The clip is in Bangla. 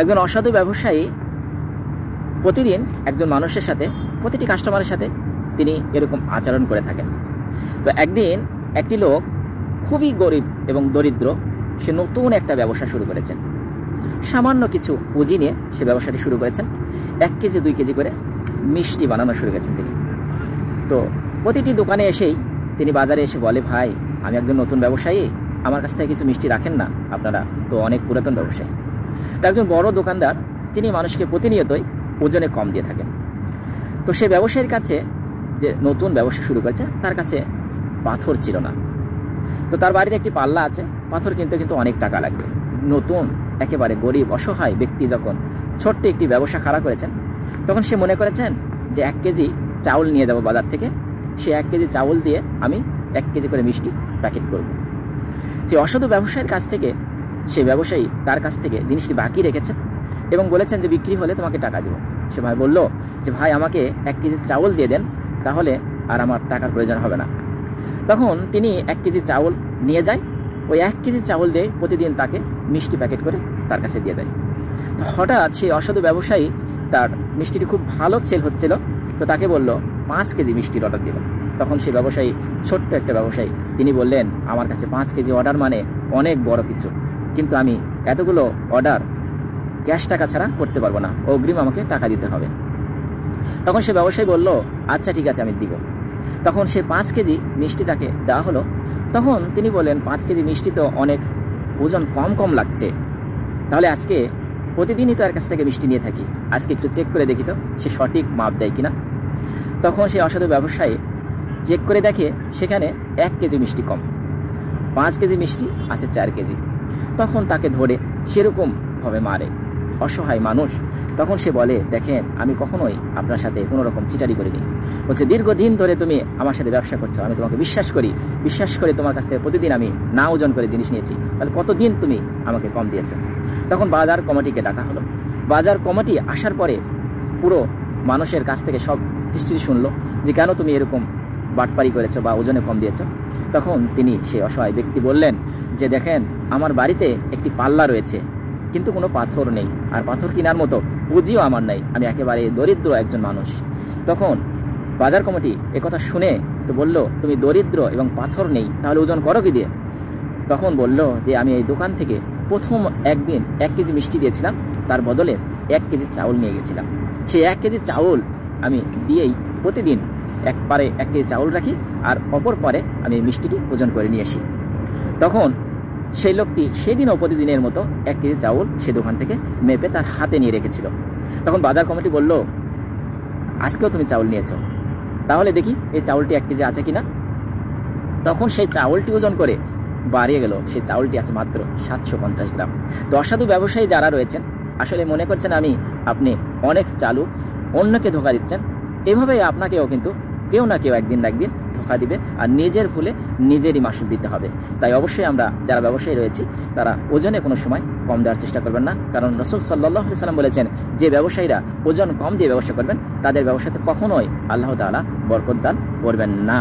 একজন অসাধু ব্যবসায়ী প্রতিদিন একজন মানুষের সাথে, প্রতিটি কাস্টমারের সাথে তিনি এরকম আচরণ করে থাকেন। তো একদিন একটি লোক খুবই গরিব এবং দরিদ্র, সে নতুন একটা ব্যবসা শুরু করেছেন। সামান্য কিছু পুঁজি নিয়ে সে ব্যবসাটি শুরু করেছেন। 1 কেজি 2 কেজি করে মিষ্টি বানানো শুরু করেছেন তিনি। তো প্রতিটি দোকানে এসেই তিনি বাজারে এসে বলে, ভাই আমি একজন নতুন ব্যবসায়ী, আমার কাছ থেকে কিছু মিষ্টি রাখেন না, আপনারা তো অনেক পুরাতন ব্যবসায়ী। তো একজন বড় দোকানদার তিনি মানুষকে প্রতিনিয়তই ওজনে কম দিয়ে থাকেন। তো সে ব্যবসায়ীর কাছে, যে নতুন ব্যবসা শুরু করেছে, তার কাছে পাথর ছিল না। তো তার বাড়িতে একটি পাল্লা আছে, পাথর কিনতে কিন্তু অনেক টাকা লাগবে। নতুন একেবারে গরিব অসহায় ব্যক্তি যখন ছোট্ট একটি ব্যবসা খাড়া করেছেন, তখন সে মনে করেছেন যে 1 কেজি চাউল নিয়ে যাব বাজার থেকে, সে 1 কেজি চাউল দিয়ে আমি 1 কেজি করে মিষ্টি প্যাকেট করব। সেই অসাধু ব্যবসায়ীর কাছ থেকে সে ব্যবসায়ী তার কাছ থেকে জিনিসটি বাকি রেখেছেন এবং বলেছেন যে বিক্রি হলে তোমাকে টাকা দেব। সে ভাই বলল যে ভাই আমাকে 1 কেজি চাউল দিয়ে দেন, তাহলে আর আমার টাকার প্রয়োজন হবে না। তখন তিনি 1 কেজি চাউল নিয়ে যায়, ওই 1 কেজি চাউল দিয়ে প্রতিদিন তাকে মিষ্টি প্যাকেট করে তার কাছে দিয়ে দেয়। তো হঠাৎ সেই অসাধু ব্যবসায়ী, তার মিষ্টিটি খুব ভালো সেল হচ্ছিল, তো তাকে বলল 5 কেজি মিষ্টির অর্ডার দিল। তখন সেই ব্যবসায়ী, ছোট্ট একটা ব্যবসায়ী, তিনি বললেন আমার কাছে 5 কেজি অর্ডার মানে অনেক বড় কিছু, কিন্তু আমি এতগুলো অর্ডার ক্যাশ টাকা ছাড়া করতে পারবো না, অগ্রিম আমাকে টাকা দিতে হবে। তখন সে ব্যবসায়ী বলল আচ্ছা ঠিক আছে, আমি দিব। তখন সে 5 কেজি মিষ্টি তাকে দেওয়া হলো। তখন তিনি বললেন 5 কেজি মিষ্টি তো অনেক ওজন কম কম লাগছে, তাহলে আজকে প্রতিদিনই তো এর কাছ থেকে মিষ্টি নিয়ে থাকি, আজকে একটু চেক করে দেখি তো সে সঠিক মাপ দেয় কিনা। তখন সেই অসাধু ব্যবসায়ী চেক করে দেখে সেখানে 1 কেজি মিষ্টি কম, 5 কেজি মিষ্টি আছে 4 কেজি। তখন তাকে ধরে সেরকমভাবে মারে, অসহায় মানুষ। তখন সে বলে দেখেন আমি কখনোই আপনার সাথে কোনো রকম চিটারি করিনি, বলছে দীর্ঘদিন ধরে তুমি আমার সাথে ব্যবসা করছো, আমি তোমাকে বিশ্বাস করি, বিশ্বাস করে তোমার কাছ থেকে প্রতিদিন আমি না ওজন করে জিনিস নিয়েছি, তাহলে কতদিন তুমি আমাকে কম দিয়েছো। তখন বাজার কমিটিকে ডাকা হলো। বাজার কমিটি আসার পরে পুরো মানুষের কাছ থেকে সব হিস্ট্রি শুনলো যে কেন তুমি এরকম বাটপারি করেছো বা ওজনে কম দিয়েছো। তখন তিনি সেই অসহায় ব্যক্তি বললেন যে দেখেন আমার বাড়িতে একটি পাল্লা রয়েছে, কিন্তু কোনো পাথর নেই, আর পাথর কেনার মতো পুঁজিও আমার নেই, আমি একেবারে দরিদ্র একজন মানুষ। তখন বাজার কমিটি একথা শুনে তো বলল তুমি দরিদ্র এবং পাথর নেই, তাহলে ওজন করো কি দিয়ে। তখন বলল যে আমি এই দোকান থেকে প্রথম একদিন 1 কেজি মিষ্টি দিয়েছিলাম, তার বদলে 1 কেজি চাউল নিয়ে গেছিলাম, সেই 1 কেজি চাউল আমি দিয়েই প্রতিদিন এক পারে 1 কেজি চাউল রাখি, আর অপর পারে আমি মিষ্টিটি ওজন করে নিয়ে আসি। তখন সেই লোকটি সেদিনও প্রতিদিনের মতো 1 কেজি চাউল সে দোকান থেকে মেপে তার হাতে নিয়ে রেখেছিল। তখন বাজার কমিটি বলল আজকেও তুমি চাউল নিয়েছো, তাহলে দেখি এই চাউলটি 1 কেজি আছে কিনা। তখন সেই চাউলটি ওজন করে বাড়িয়ে গেল, সেই চাউলটি আছে মাত্র 750 গ্রাম। তো অসাধু ব্যবসায়ী যারা রয়েছেন আসলে মনে করছেন আপনি অনেক চালু, অন্যকে ধোঁকা দিচ্ছেন। এভাবেই আপনাকেও কিন্তু কেউ না কেউ একদিন না একদিন ধোঁকা দিবে, আর নিজের ভুলে নিজেরই মাসুল দিতে হবে। তাই অবশ্যই আমরা যারা ব্যবসায়ী রয়েছি তারা ওজনে কোনো সময় কম দেওয়ার চেষ্টা করবেন না, কারণ রাসূল সাল্লাল্লাহু আলাইহি সাল্লাম বলেছেন যে ব্যবসায়ীরা ওজন কম দিয়ে ব্যবসা করবেন তাদের ব্যবসাতে কখনোই আল্লাহ তাআলা বরকত দান করবেন না।